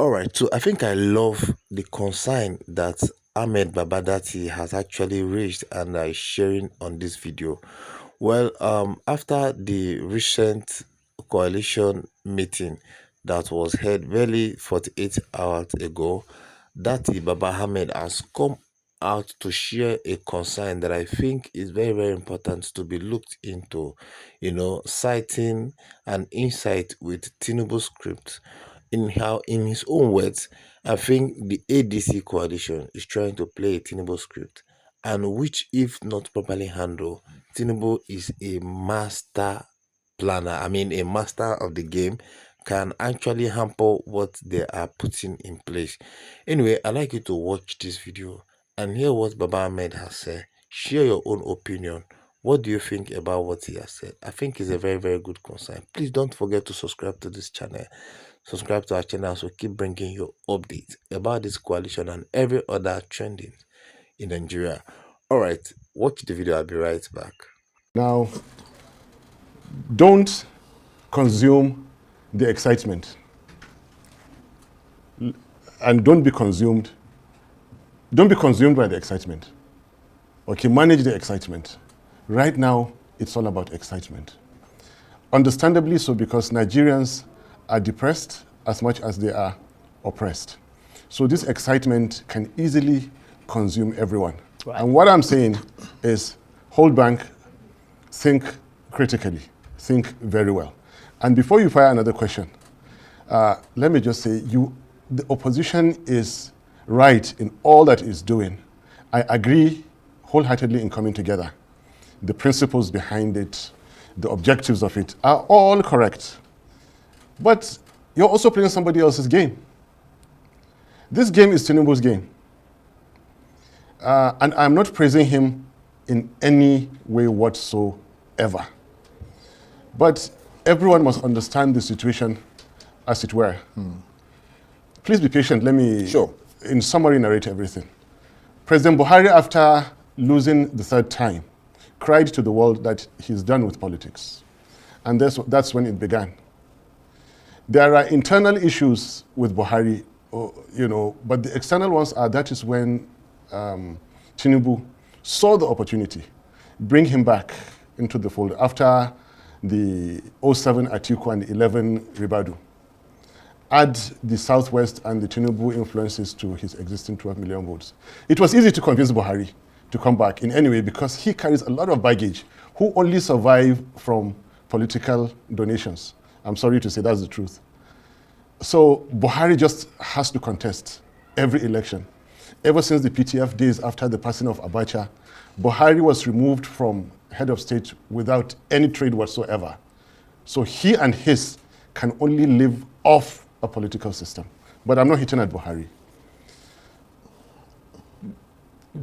All right, so I think I love the concern that Ahmed Babadati has actually raised and is sharing on this video. Well, after the recent coalition meeting that was held barely 48 hours ago, Datti Baba Ahmed has come out to share a concern that I think is very, very important to be looked into, citing an insight with Tinubu script. In his own words, I think the ADC coalition is trying to play a Tinubu script, and which, if not properly handled, Tinubu is a master planner. I mean, a master of the game, can actually hamper what they are putting in place. Anyway, I'd like you to watch this video and hear what Baba Ahmed has said. Share your own opinion. What do you think about what he has said? I think it's a very, very good concern. Please don't forget to subscribe to this channel. Subscribe to our channel so keep bringing you updates about this coalition and every other trending in Nigeria. All right, watch the video. I'll be right back. Now, don't consume the excitement, and don't be consumed by the excitement. Okay, manage the excitement. Right now, it's all about excitement. Understandably so, because Nigerians are depressed as much as they are oppressed. So this excitement can easily consume everyone. Right. And what I'm saying is hold back, think critically, think very well. And before you fire another question, let me just say, the opposition is right in all that it's doing. I agree wholeheartedly in coming together. The principles behind it, the objectives of it are all correct. But you're also playing somebody else's game. This game is Tinubu's game. And I'm not praising him in any way whatsoever. But everyone must understand the situation as it were. Please be patient. Let me, in summary, narrate everything. President Buhari, after losing the third time, cried to the world that he's done with politics. And that's when it began. There are internal issues with Buhari, but the external ones are, that is when Tinubu saw the opportunity, bring him back into the fold after the 07 Atiku and the 11 Ribadu. Add the Southwest and the Tinubu influences to his existing 12 million votes. It was easy to convince Buhari to come back in any way because he carries a lot of baggage, who only survive from political donations. I'm sorry to say that's the truth. So Buhari just has to contest every election. Ever since the PTF days after the passing of Abacha, Buhari was removed from head of state without any trade whatsoever. So he and his can only live off a political system. But I'm not hitting at Buhari.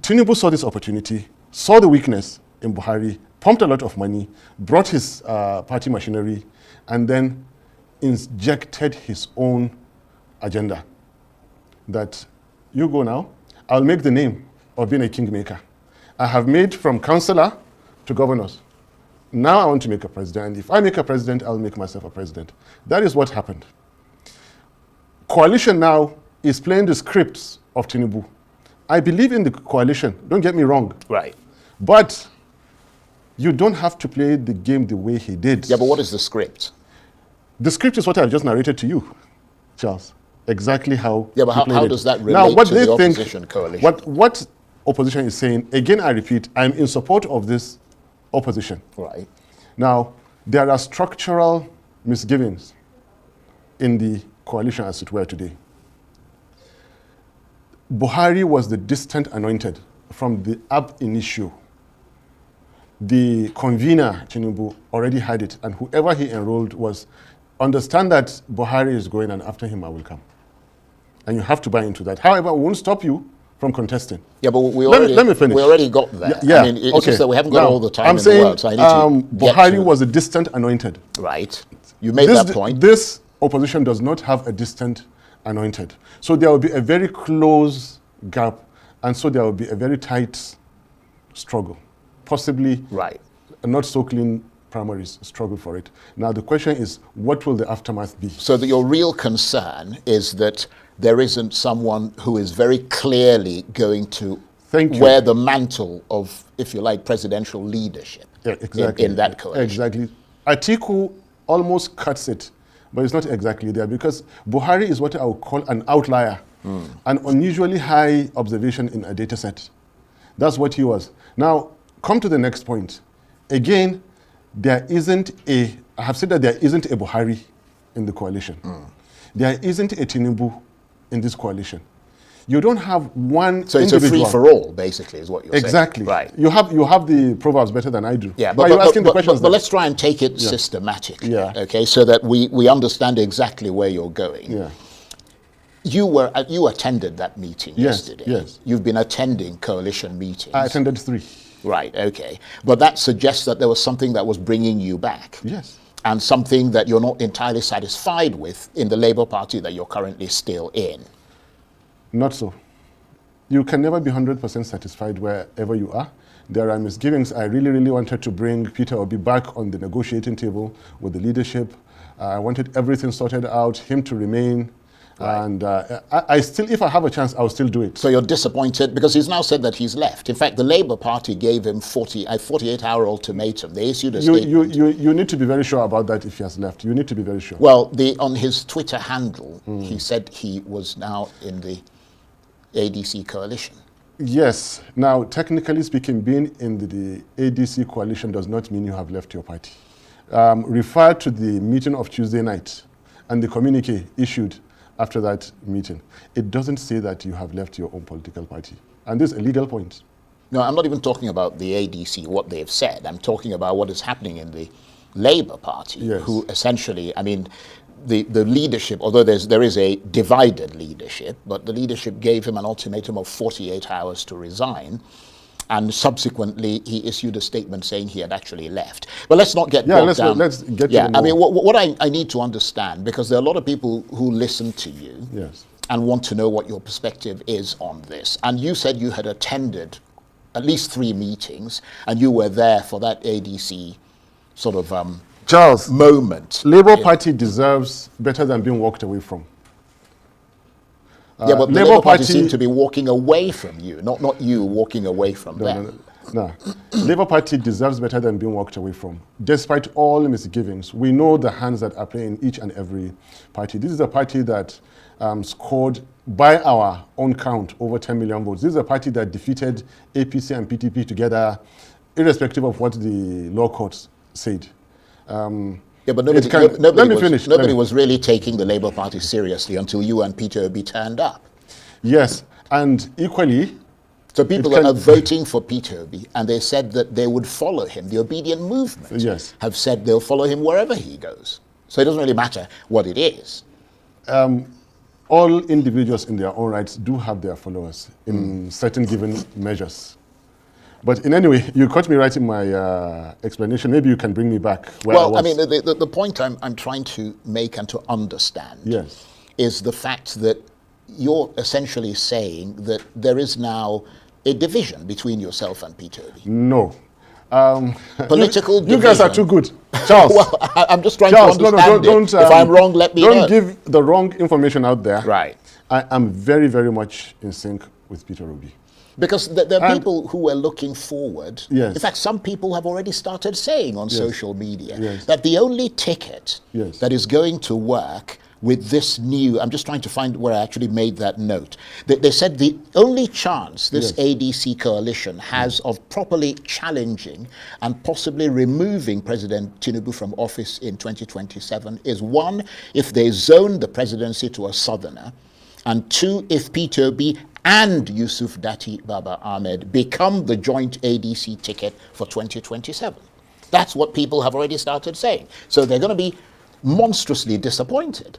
Tinubu saw this opportunity, saw the weakness in Buhari, pumped a lot of money, brought his party machinery, and then injected his own agenda. That you go now, I'll make the name of being a kingmaker. I have made from councillor to governors. Now I want to make a president. And if I make a president, I'll make myself a president. That is what happened. Coalition now is playing the scripts of Tinubu. I believe in the coalition, don't get me wrong. Right. But you don't have to play the game the way he did. Yeah, but what is the script? The script is what I've just narrated to you, Charles. Exactly how. Yeah, but how does that relate now, what to they the think, opposition coalition? What opposition is saying, again I repeat, I'm in support of this opposition. Right. Now, there are structural misgivings in the coalition as it were today. Buhari was the distant anointed from the ab initio. The convener, Tinubu, already had it, and whoever he enrolled was, understand that Buhari is going and after him I will come. And you have to buy into that. However, it won't stop you from contesting. Yeah, but let me finish. We already got that. Yeah, I mean, it's just that we haven't got all the time I'm in saying, the world, so I need to Buhari was a distant anointed. Right. You made that point. This opposition does not have a distant anointed. So there will be a very close gap, and so there will be a very tight struggle. Possibly a not so clean primaries struggle for it. Now the question is, what will the aftermath be? So that your real concern is that there isn't someone who is very clearly going to Thank you. wear the mantle of, if you like, presidential leadership exactly. in that coalition. Exactly. Atiku almost cuts it, but it's not exactly there because Buhari is what I would call an outlier, an unusually high observation in a data set. That's what he was. Now, come to the next point. Again, I have said that there isn't a Buhari in the coalition. There isn't a Tinubu in this coalition. You don't have one So it's individual. a free-for-all, basically, is what you're saying. Exactly. Right. You have the proverbs better than I do. Yeah, but you're asking the questions. But let's try and take it systematically, Yeah. okay, so that we understand exactly where you're going. Yeah. You attended that meeting yesterday. Yes. You've been attending coalition meetings. I attended 3. Right, okay. But that suggests that there was something that was bringing you back. Yes. And something that you're not entirely satisfied with in the Labour Party that you're currently still in. Not so. You can never be 100% satisfied wherever you are. There are misgivings. I really, really wanted to bring Peter Obi back on the negotiating table with the leadership. I wanted everything sorted out, him to remain. Right. And I still, if I have a chance, I'll still do it. So you're disappointed because he's now said that he's left. In fact, the Labour Party gave him a 48-hour ultimatum. They issued a statement. You need to be very sure about that if he has left. You need to be very sure. Well, on his Twitter handle, he said he was now in the ADC coalition. Yes. Now, technically speaking, being in the ADC coalition does not mean you have left your party. Refer to the meeting of Tuesday night and the communique issued after that meeting. It doesn't say that you have left your own political party. And this is a legal point. No, I'm not even talking about the ADC, what they've said. I'm talking about what is happening in the Labour Party, yes. Who essentially, I mean, the leadership, although there is a divided leadership, but the leadership gave him an ultimatum of 48 hours to resign. And subsequently, he issued a statement saying he had actually left. But let's not get bogged down. Let's get yeah, to I mean, what I need to understand, because there are a lot of people who listen to you yes. and want to know what your perspective is on this. And you said you had attended at least 3 meetings, and you were there for that ADC sort of Charles, moment. Labour Party deserves better than being walked away from. Yeah, but the Labour Party seemed to be walking away from you, not you walking away from them. No. Labour Party deserves better than being walked away from. Despite all misgivings, we know the hands that are playing each and every party. This is a party that scored, by our own count, over 10 million votes. This is a party that defeated APC and PTP together, irrespective of what the law courts said. Yeah, but nobody was really taking the Labour Party seriously until you and Peter Obi turned up. Yes, and equally... So people are voting for Peter Obi, and they said that they would follow him. The obedient movement have said they'll follow him wherever he goes. So it doesn't really matter what it is. All individuals in their own rights do have their followers in certain given measures. But in any way, you caught me right in my explanation. Maybe you can bring me back where I was. Well, I mean, the point I'm trying to make and to understand is the fact that you're essentially saying that there is now a division between yourself and Peter Obi. No. Political division. You guys are too good. Charles. Well, I'm just trying to understand it. If I'm wrong, let me know. Don't give the wrong information out there. Right. I am very, very much in sync with Peter Obi. Because there are people who are looking forward. Yes. In fact, some people have already started saying on social media Yes. that the only ticket Yes. that is going to work with this new, I'm just trying to find where I actually made that note. They said the only chance this ADC coalition has of properly challenging and possibly removing President Tinubu from office in 2027 is 1, if they zone the presidency to a southerner, and 2, if Peter Obi and Yusuf Datti Baba Ahmed become the joint ADC ticket for 2027. That's what people have already started saying. So they're going to be monstrously disappointed.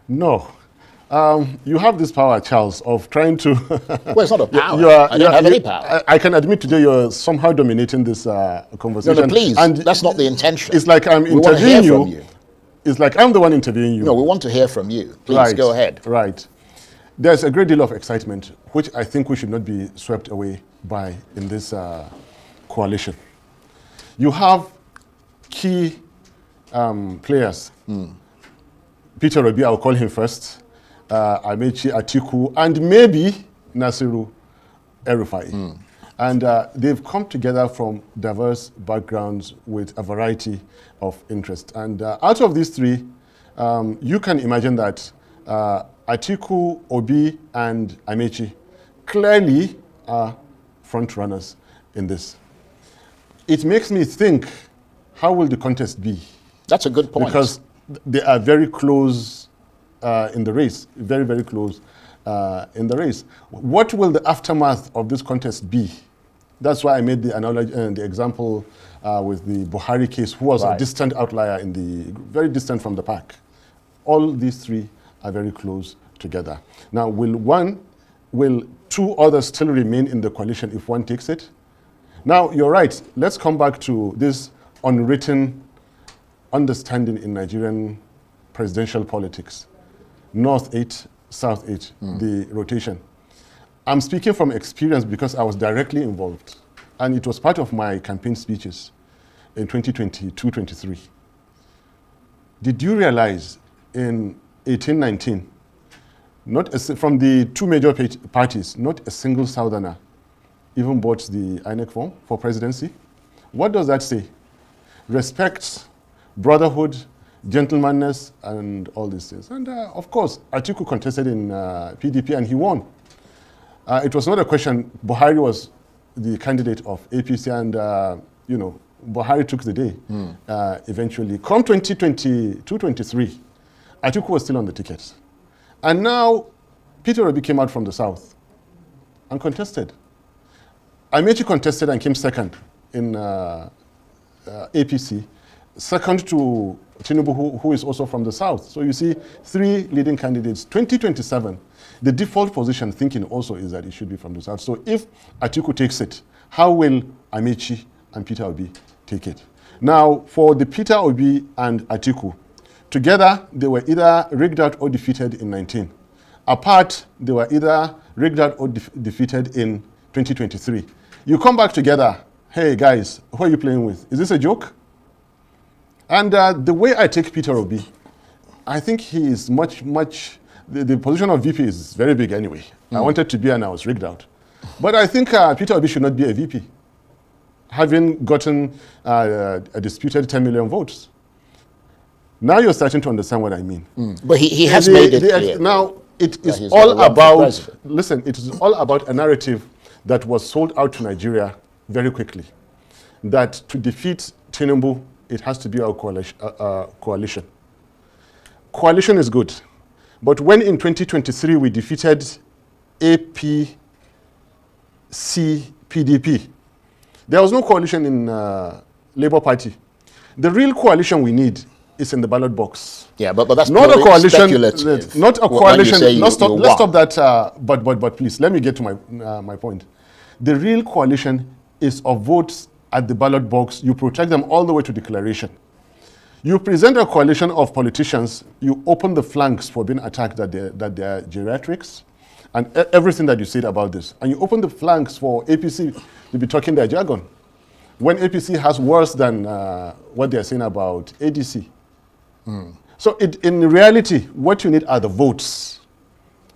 No. You have this power, Charles, of trying to... Well, it's not a power. I don't have any power. I can admit today you're somehow dominating this conversation. No, please. And that's not the intention. It's like I'm interviewing you. It's like I'm the one interviewing you. No, we want to hear from you. Please go ahead. Right. There's a great deal of excitement, which I think we should not be swept away by in this coalition. You have key players. Peter Obi, I'll call him first. Amechi, Atiku, and maybe Nasiru El-Rufai. And they've come together from diverse backgrounds with a variety of interests. And out of these three, you can imagine that Atiku, Obi, and Amechi clearly are front runners in this. It makes me think, how will the contest be? That's a good point. Because they are very close in the race, very, very close in the race. What will the aftermath of this contest be? That's why I made the analogy and the example with the Buhari case, who was a distant outlier in the, very distant from the pack. All these three are very close together. Now, will two others still remain in the coalition if one takes it? Now, you're right. Let's come back to this unwritten understanding in Nigerian presidential politics. North 8, South 8, the rotation. I'm speaking from experience because I was directly involved. And it was part of my campaign speeches in 2022-23. Did you realize in 1819, from the two major parties, not a single Southerner even bought the INEC form for presidency? What does that say? Respect, brotherhood, gentlemanness, and all these things. And of course, Atiku contested in PDP and he won. It was not a question. Buhari was the candidate of APC and, Buhari took the day eventually. Come 2022-23, Atiku was still on the ticket. And now, Peter Obi came out from the south and contested. Amechi contested and came second in APC, second to Tinubu, who is also from the south. So you see, three leading candidates. 2027, the default position thinking also is that it should be from the south. So if Atiku takes it, how will Amechi and Peter Obi take it? Now, for the Peter Obi and Atiku, together they were either rigged out or defeated in 19. Apart, they were either rigged out or defeated in 2023. You come back together, hey guys, who are you playing with? Is this a joke? And the way I take Peter Obi, I think he is the position of VP is very big anyway. I wanted to be and I was rigged out. But I think Peter Obi should not be a VP, having gotten a disputed 10 million votes. Now you're starting to understand what I mean. But he has made it clear. Now, it is all about, listen, it is all about a narrative that was sold out to Nigeria very quickly. That to defeat Tinubu, it has to be our coalition. Coalition is good. But when in 2023 we defeated APC, PDP, there was no coalition in Labour Party. The real coalition we need is in the ballot box. Yeah, but that's not a coalition. Speculative. Not a coalition. Let's stop that. But please, let me get to my point. The real coalition is of votes at the ballot box. You protect them all the way to declaration. You present a coalition of politicians. You open the flanks for being attacked that they are geriatrics, and everything that you said about this. And you open the flanks for APC to be talking their jargon, when APC has worse than what they're saying about ADC. So in reality, what you need are the votes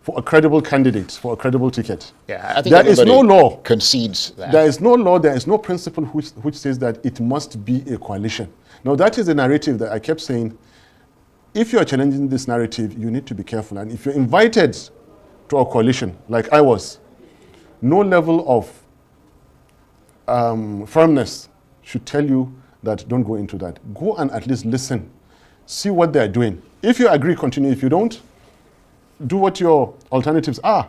for a credible candidate, for a credible ticket. Yeah, I think there is no law. Concedes that. There is no law, there is no principle which says that it must be a coalition. Now that is the narrative that I kept saying. If you are challenging this narrative, you need to be careful. And if you're invited to a coalition, like I was, no level of firmness should tell you that don't go into that. Go and at least listen. See what they're doing. If you agree, continue. If you don't, do what your alternatives are.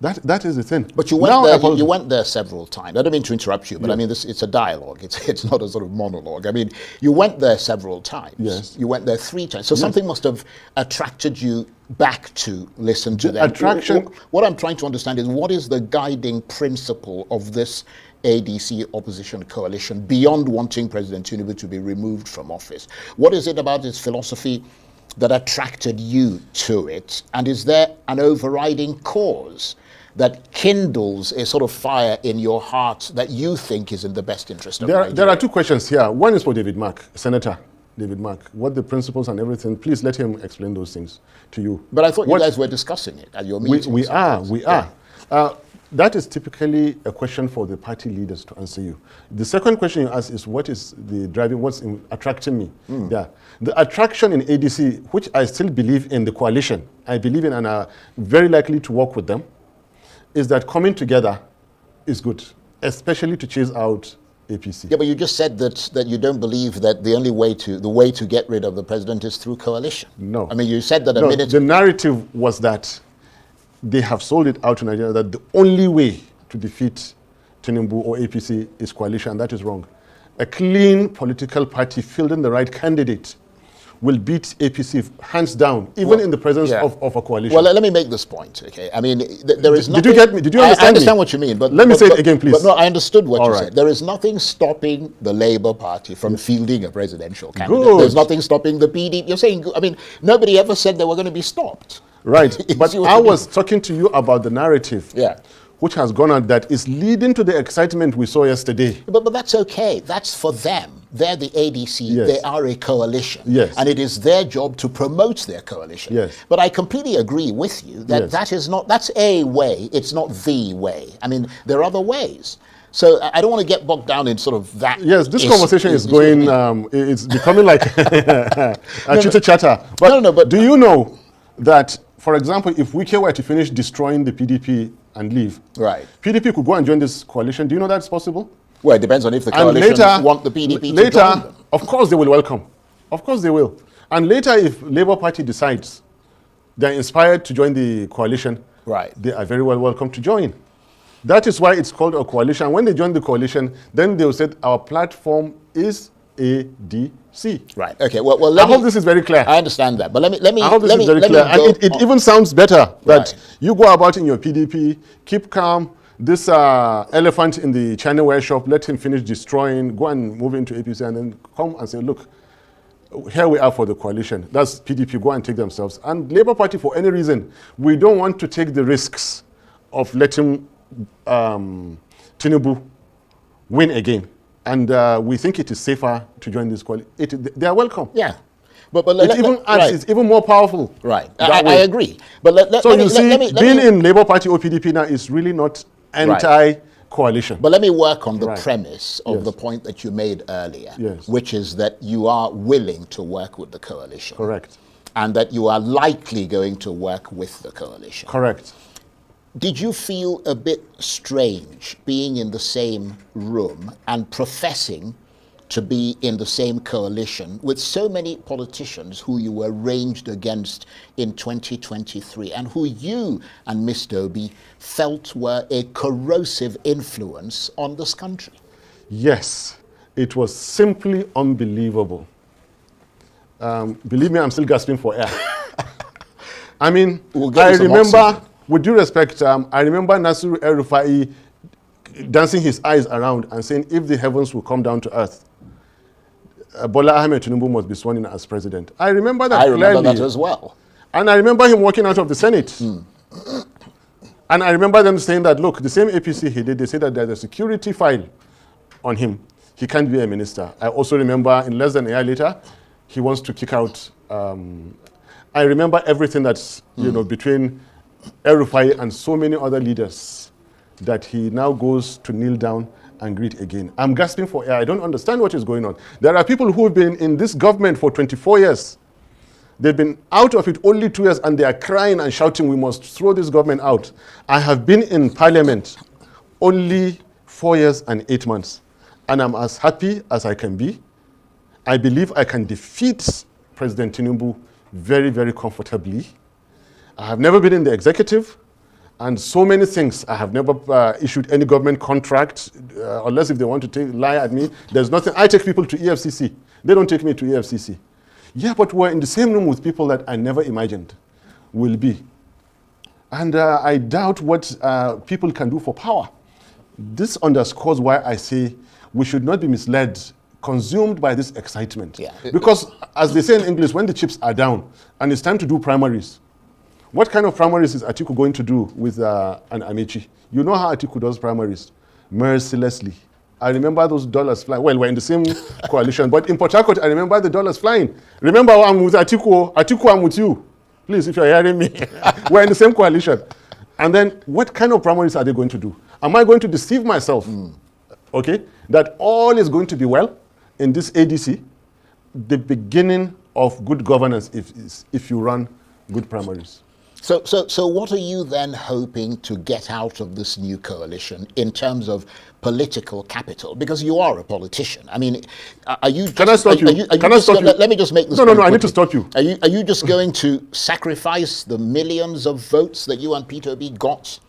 That is the thing. But you went there several times. I don't mean to interrupt you, but I mean, it's a dialogue. It's not a sort of monologue. I mean, you went there several times. Yes. You went there 3 times. So something must have attracted you back to listen to them. Attraction. What I'm trying to understand is, what is the guiding principle of this ADC opposition coalition beyond wanting President Tinubu to be removed from office? What is it about its philosophy that attracted you to it? And is there an overriding cause that kindles a sort of fire in your heart that you think is in the best interest of Nigeria? There are 2 questions here. One is for David Mark, Senator David Mark, what the principles and everything, please let him explain those things to you. But I thought you guys were discussing it at your meeting. We are. That is typically a question for the party leaders to answer you. The second question you ask is what is the driving, attracting me? Yeah. The attraction in ADC, which I still believe in the coalition, I believe in and are very likely to work with them, is that coming together is good, especially to chase out APC. Yeah, but you just said that you don't believe that the way to get rid of the president is through coalition. No. I mean, you said that The narrative was that they have sold it out to Nigeria that the only way to defeat Tinubu or APC is coalition, and that is wrong. A clean political party fielding the right candidate will beat APC hands down, even in the presence of a coalition. Well, let me make this point, okay? I mean, there is nothing... Did you get me? Did you understand I understand me? what you mean, but... Let me say it again, please. But no, I understood what you right. said. There is nothing stopping the Labour Party from fielding a presidential candidate. Good. There's nothing stopping the PDP. You're saying, I mean, nobody ever said they were going to be stopped. Right, but I was talking to you about the narrative, which has gone on that is leading to the excitement we saw yesterday. But that's okay. That's for them. They're the ADC. Yes. They are a coalition. Yes. And it is their job to promote their coalition. Yes. But I completely agree with you that that's a way. It's not the way. I mean, there are other ways. So I don't want to get bogged down in sort of that. Yes, this conversation is going, it's becoming like a chitter-chatter. But do you know that, for example, if Wike were to finish destroying the PDP and leave, PDP could go and join this coalition. Do you know that's possible? Well, it depends on if the coalition want the PDP to join them. Of course they will welcome. Of course they will. And later, if Labour Party decides they're inspired to join the coalition, they are very well welcome to join. That is why it's called a coalition. When they join the coalition, then they will say our platform is ADC. Right. Okay. Well, I hope this is very clear. I understand that, but let me. I hope this is very clear, and it even sounds better that you go about in your PDP, keep calm. This elephant in the China ware shop, let him finish destroying. Go and move into APC, and then come and say, look, here we are for the coalition. That's PDP. Go and take themselves. And Labour Party, for any reason, we don't want to take the risks of letting Tinubu win again. And we think it is safer to join this coalition. They are welcome. Yeah. It's even more powerful. Right. I agree. But being in Labour Party or PDP now is really not anti-coalition. But let me work on the premise of the point that you made earlier, which is that you are willing to work with the coalition. Correct. And that you are likely going to work with the coalition. Correct. Did you feel a bit strange being in the same room and professing to be in the same coalition with so many politicians who you were ranged against in 2023 and who you and Ms. Doby felt were a corrosive influence on this country? Yes, it was simply unbelievable. Believe me, I'm still gasping for air. I mean, I remember, with due respect, I remember Nasiru El-Rufai dancing his eyes around and saying, if the heavens will come down to earth, Bola Ahmed Tinubu must be sworn in as president. I remember that clearly. I remember that as well. And I remember him walking out of the Senate. And I remember them saying that, look, the same APC he did, they said that there's a security file on him. He can't be a minister. I also remember in less than a year later, he wants to kick out. I remember everything that's, between El-Rufai and so many other leaders that he now goes to kneel down and greet again. I'm gasping for air. I don't understand what is going on. There are people who have been in this government for 24 years. They've been out of it only 2 years and they are crying and shouting, we must throw this government out. I have been in parliament only 4 years and 8 months. And I'm as happy as I can be. I believe I can defeat President Tinubu very, very comfortably. I have never been in the executive. And so many things. I have never issued any government contract, unless if they want to lie at me. There's nothing. I take people to EFCC. They don't take me to EFCC. Yeah, but we're in the same room with people that I never imagined will be. And I doubt what people can do for power. This underscores why I say we should not be misled, consumed by this excitement. Yeah. Because as they say in English, when the chips are down and it's time to do primaries, what kind of primaries is Atiku going to do with an Amechi? You know how Atiku does primaries. Mercilessly. I remember those dollars flying. Well, we're in the same coalition, but in Port Harcourt, I remember the dollars flying. Remember, I'm with Atiku. Atiku, I'm with you. Please, if you're hearing me, we're in the same coalition. And then, what kind of primaries are they going to do? Am I going to deceive myself, okay, that all is going to be well in this ADC? The beginning of good governance if you run good primaries. So what are you then hoping to get out of this new coalition in terms of political capital? Because you are a politician. I mean, are you just, Can I stop you? Can I stop you? Let me just make this No, point I need quickly. to stop you. Are you just going to sacrifice the millions of votes that you and Peter Obi got?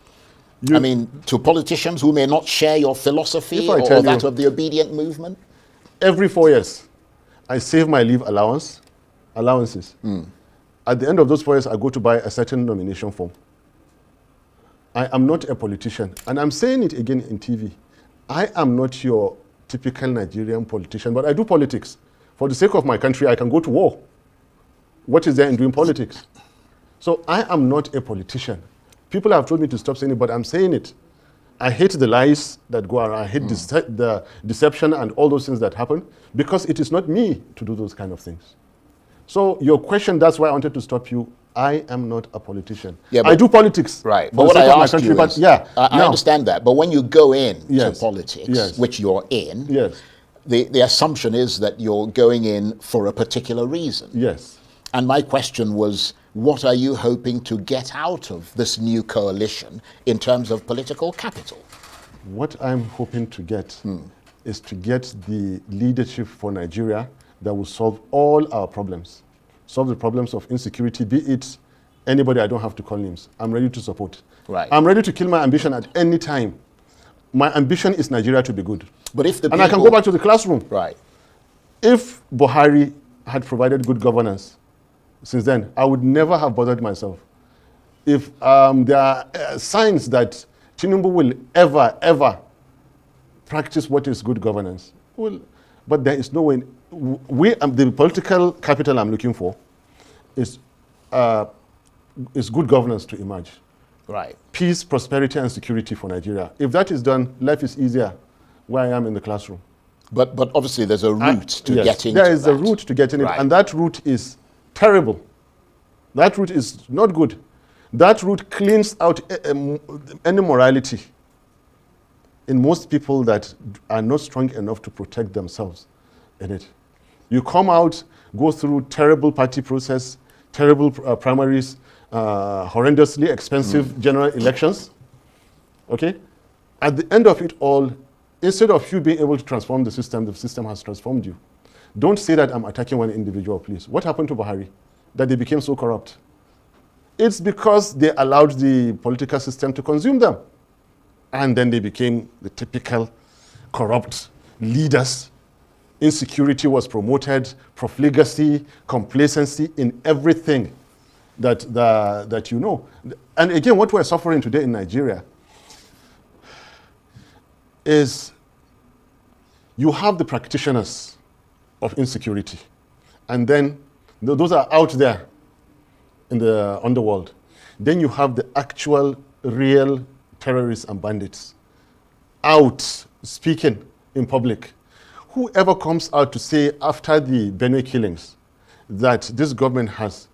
I mean, to politicians who may not share your philosophy or that of the obedient movement? Every 4 years, I save my leave allowances. At the end of those 4 years, I go to buy a certain nomination form. I am not a politician. And I'm saying it again in TV. I am not your typical Nigerian politician, but I do politics. For the sake of my country, I can go to war. What is there in doing politics? So I am not a politician. People have told me to stop saying it, but I'm saying it. I hate the lies that go around. I hate the deception and all those things that happen, because it is not me to do those kind of things. So your question, that's why I wanted to stop you. I am not a politician. Yeah, I do politics. Right. But what I asked you is, I understand that. But when you go in to politics, which you're in, the assumption is that you're going in for a particular reason. Yes. And my question was, what are you hoping to get out of this new coalition in terms of political capital? What I'm hoping to get is to get the leadership for Nigeria that will solve all our problems. Solve the problems of insecurity, be it anybody, I don't have to call names. I'm ready to support. Right. I'm ready to kill my ambition at any time. My ambition is Nigeria to be good. But if the and I can go back to the classroom. Right. If Buhari had provided good governance since then, I would never have bothered myself. If there are signs that Tinubu will ever practice what is good governance, but there is no way. The political capital I'm looking for is good governance to emerge. Right. Peace, prosperity, and security for Nigeria. If that is done, life is easier where I am in the classroom. But obviously there's a route to get into there is a route to get in it, and that route is terrible. That route is not good. That route cleans out any morality in most people that are not strong enough to protect themselves in it. You come out, go through terrible party process, terrible primaries, horrendously expensive general elections, okay? At the end of it all, instead of you being able to transform the system has transformed you. Don't say that I'm attacking one individual, please. What happened to Buhari? That they became so corrupt? It's because they allowed the political system to consume them. And then they became the typical corrupt leaders. Insecurity was promoted, profligacy, complacency in everything that you know. And again, what we're suffering today in Nigeria is you have the practitioners of insecurity, and then those are out there in the underworld. Then you have the actual, real terrorists and bandits out speaking in public. Whoever comes out to say after the Benue killings that this government has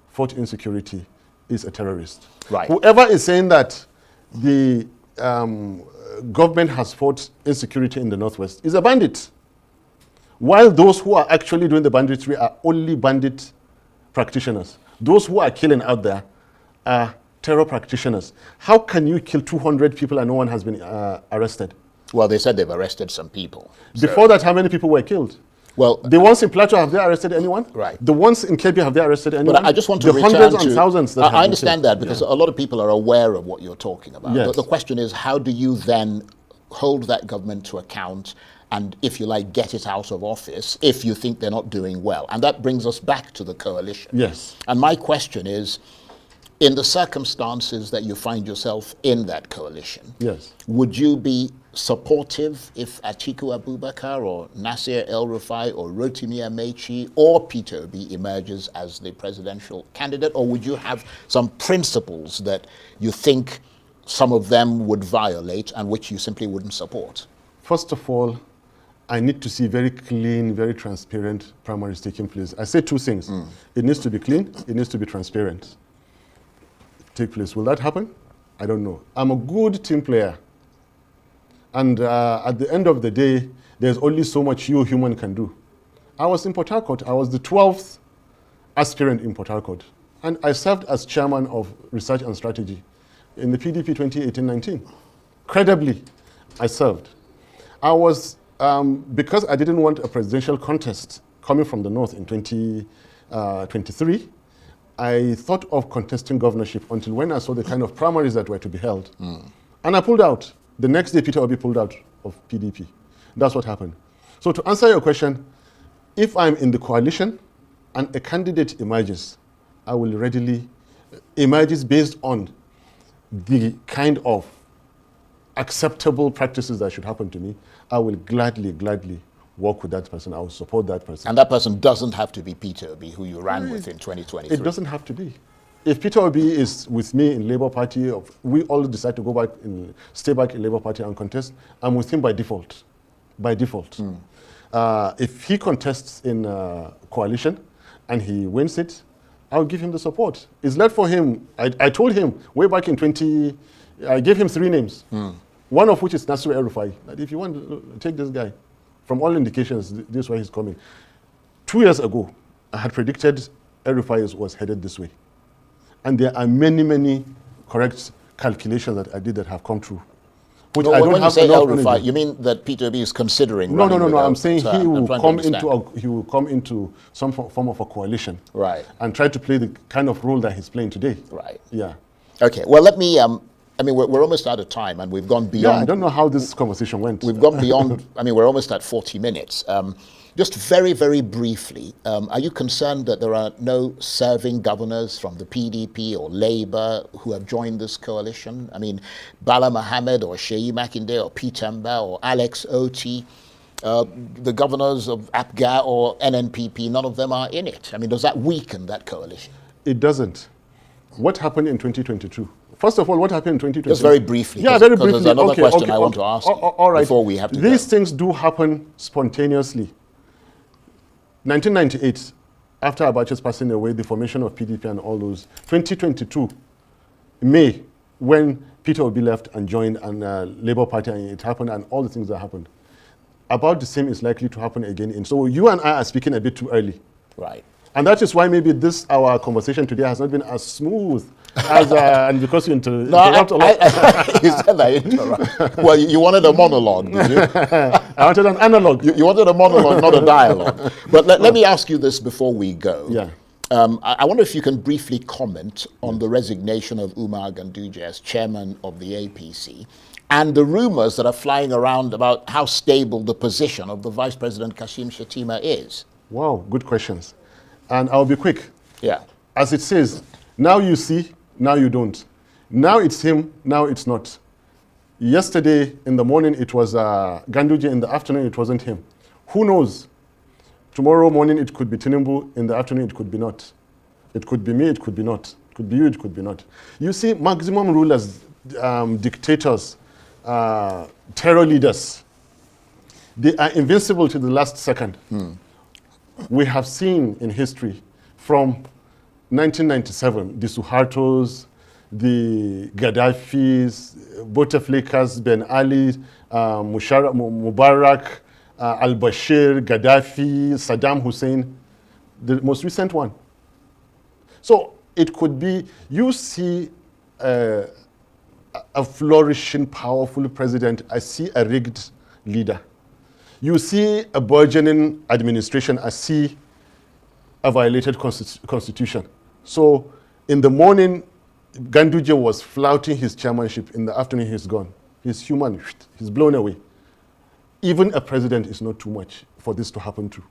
fought insecurity is a terrorist. Right. Whoever is saying that the government has fought insecurity in the Northwest is a bandit. While those who are actually doing the banditry are only bandit practitioners. Those who are killing out there are terror practitioners. How can you kill 200 people and no one has been arrested? Well, they said they've arrested some people. Before that, how many people were killed? Well, the ones in Plateau, have they arrested anyone? Right. The ones in Kebbi, have they arrested anyone? But I just want to the return hundreds to, and thousands that I understand that because a lot of people are aware of what you're talking about. Yes. But the question is, how do you then hold that government to account and, if you like, get it out of office if you think they're not doing well? And that brings us back to the coalition. Yes. And my question is, in the circumstances that you find yourself in that coalition, yes, would you be supportive if Atiku Abubakar or Nasir El-Rufai or Rotimi Amechi or Peter Obi emerges as the presidential candidate? Or would you have some principles that you think some of them would violate and which you simply wouldn't support? First of all, I need to see very clean, very transparent primaries taking place. I say two things. It needs to be clean, it needs to be transparent. Take place. Will that happen? I don't know. I'm a good team player. And at the end of the day, there's only so much you human can do. I was in Port Harcourt. I was the 12th aspirant in Port Harcourt. And I served as chairman of research and strategy in the PDP 2018-19. Credibly, I served. I was, because I didn't want a presidential contest coming from the north in 2023, I thought of contesting governorship until when I saw the kind of primaries that were to be held. And I pulled out. The next day, Peter Obi pulled out of PDP. That's what happened. So to answer your question, if I'm in the coalition and a candidate emerges, I will readily emerges based on the kind of acceptable practices that should happen to me. I will gladly work with that person. I will support that person. And that person doesn't have to be Peter Obi, who you ran with in 2023. It doesn't have to be. If Peter Obi is with me in Labour Party, or we all decide to go back and stay back in Labour Party and contest, I'm with him by default. By default. If he contests in coalition and he wins it, I'll give him the support. It's left for him. I told him way back in I gave him 3 names. One of which is Nasir El-Rufai. That if you want to take this guy, from all indications, this is where he's coming. 2 years ago, I had predicted El-Rufai was headed this way. And there are many correct calculations that I did that have come true. Which Well, I don't when you have say enough El-Rufai, knowledge. you mean that Peter Obi is considering No, running I'm without, saying he I'm will trying to come understand. he will come into some form of a coalition, Right. and try to play the kind of role that he's playing today. Right. Yeah. Okay, well, let me, I mean, we're almost out of time, and we've gone Yeah, beyond. I don't know how this conversation went. We've gone beyond, I mean, we're almost at 40 minutes. Just very briefly, are you concerned that there are no serving governors from the PDP or Labour who have joined this coalition? I mean, Bala Mohammed or Sheyi Makinde or Pitamba or Alex Oti, the governors of APGA or NNPP, none of them are in it. I mean, does that weaken that coalition? It doesn't. What happened in 2022? First of all, what happened in 2022? Just very briefly. Yeah, very 'cause briefly. There's another question I want to ask you all right. before we have to These go. things do happen spontaneously. 1998, after Abacha's passing away, the formation of PDP and all those. 2022, May, when Peter Obi left and joined and Labour Party, and it happened, and all the things that happened. About the same is likely to happen again. So you and I are speaking a bit too early. Right. And that is why maybe our conversation today has not been as smooth as, and because you interrupt a lot. You said I interrupt. Well, you wanted a monologue, did you? I wanted an analog. You wanted a monologue, not a dialogue. But let me ask you this before we go. Yeah. I wonder if you can briefly comment on the resignation of Umar Ganduje as chairman of the APC and the rumors that are flying around about how stable the position of the Vice President Kashim Shettima is. Wow, good questions. And I'll be quick. Yeah. As it says, now you see, now you don't. Now it's him, now it's not. Yesterday in the morning it was Ganduje, in the afternoon it wasn't him. Who knows? Tomorrow morning it could be Tinubu, in the afternoon it could be not. It could be me, it could be not. It could be you, it could be not. You see, maximum rulers, dictators, terror leaders, they are invincible to the last second. We have seen in history from 1997, the Suhartos, the Gaddafis, Bouteflikas, Ben Ali, Mubarak, al-Bashir, Gaddafi, Saddam Hussein, the most recent one. So it could be, you see a flourishing, powerful president, I see a rigged leader. You see a burgeoning administration, I see a violated constitution. So in the morning, Ganduje was flouting his chairmanship. In the afternoon, he's gone. He's human, he's blown away. Even a president is not too much for this to happen to.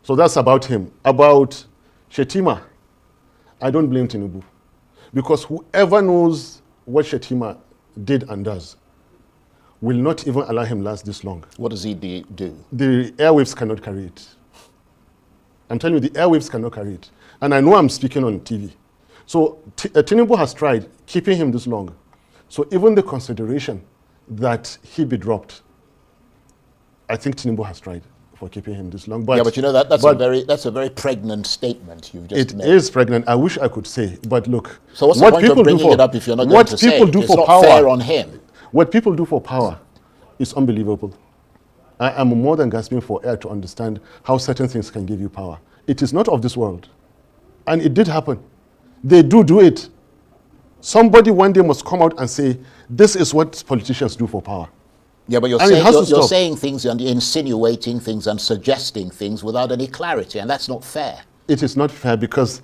So that's about him. About Shettima, I don't blame Tinubu. Because whoever knows what Shettima did and does will not even allow him last this long. What does he do? The airwaves cannot carry it. I'm telling you, the airwaves cannot carry it. And I know I'm speaking on TV. So Tinubu has tried keeping him this long. So even the consideration that he be dropped I think Tinubu has tried for keeping him this long. But Yeah, but you know that's but a very pregnant statement you've just it made. is pregnant. I wish I could say, but look, So what's the point of bringing it up if you're not going to say it? It's not fair on him. What people do for power is unbelievable. I am more than gasping for air to understand how certain things can give you power. It is not of this world. And it did happen. They do it. Somebody one day must come out and say, this is what politicians do for power. Yeah, but you're saying things and insinuating things and suggesting things without any clarity, and that's not fair. It is not fair because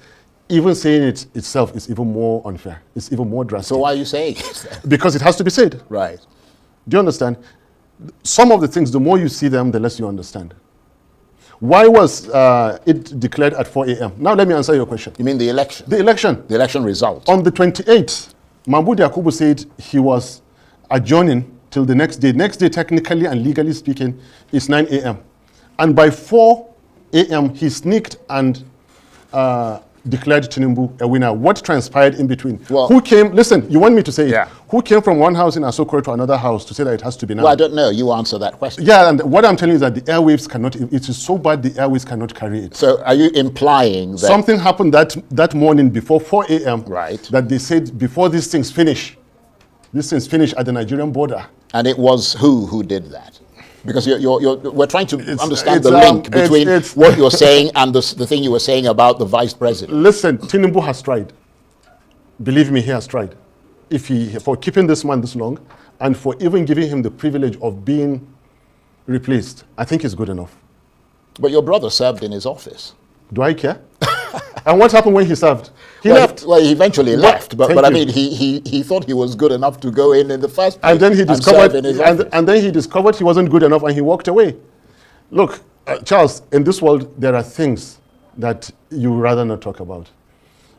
even saying it itself is even more unfair. It's even more drastic. So why are you saying it? Because it has to be said. Right. Do you understand? Some of the things, the more you see them, the less you understand. Why was it declared at 4 a.m.? Now let me answer your question. You mean the election? The election. The election result. On the 28th, Mahmoud Yakubu said he was adjourning till the next day. Next day, technically and legally speaking, is 9 a.m. And by 4 a.m., he sneaked and declared Tinubu a winner. What transpired in between? Well, who came, listen, you want me to say yeah. it. Who came from one house in Asokoro to another house to say that it has to be now? Well, I don't know. You answer that question. Yeah, and what I'm telling you is that the airwaves cannot, it is so bad the airwaves cannot carry it. So are you implying that something happened that morning before 4 a.m. Right. that they said before these things finish at the Nigerian border. And it was who did that? Because we're trying to understand it's, the link between it's what you're saying and the thing you were saying about the vice president. Listen, Tinubu has tried. Believe me, he has tried. For keeping this man this long and for even giving him the privilege of being replaced, I think is good enough. But your brother served in his office. Do I care? And what happened when he served? He left. Well, he eventually left, but Thank I you. mean, he thought he was good enough to go in the first place. And then he discovered, serve in his office. and then he discovered he wasn't good enough, and he walked away. Look, Charles, in this world, there are things that you rather not talk about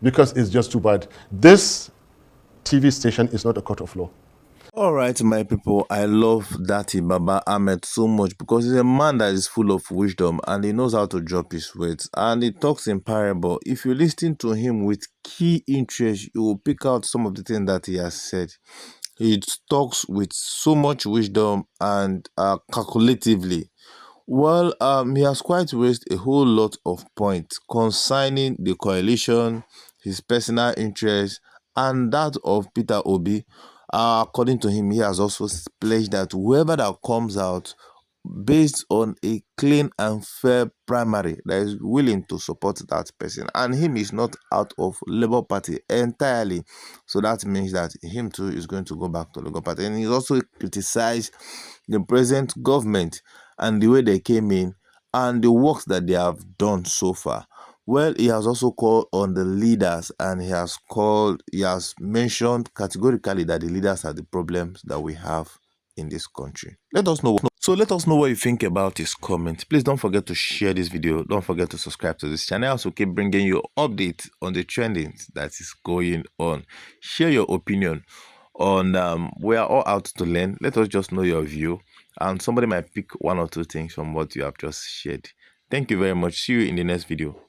because it's just too bad. This TV station is not a court of law. All right, my people, I love Datti Baba Ahmed so much because he's a man that is full of wisdom and he knows how to drop his words and he talks in parable. If you listen to him with key interest, you will pick out some of the things that he has said. He talks with so much wisdom and calculatively. Well, he has quite raised a whole lot of points concerning the coalition, his personal interests, and that of Peter Obi. According to him, he has also pledged that whoever that comes out based on a clean and fair primary that is willing to support that person, and him is not out of Labour Party entirely, so that means that him too is going to go back to Labour Party. And he's also criticized the present government and the way they came in and the works that they have done so far. Well, he has also called on the leaders and he has mentioned categorically that the leaders are the problems that we have in this country. Let us know what you think about his comment. Please don't forget to share this video. Don't forget to subscribe to this channel. I also keep bringing you updates on the trending that is going on. Share your opinion on we are all out to learn. Let us just know your view and somebody might pick one or two things from what you have just shared. Thank you very much. See you in the next video.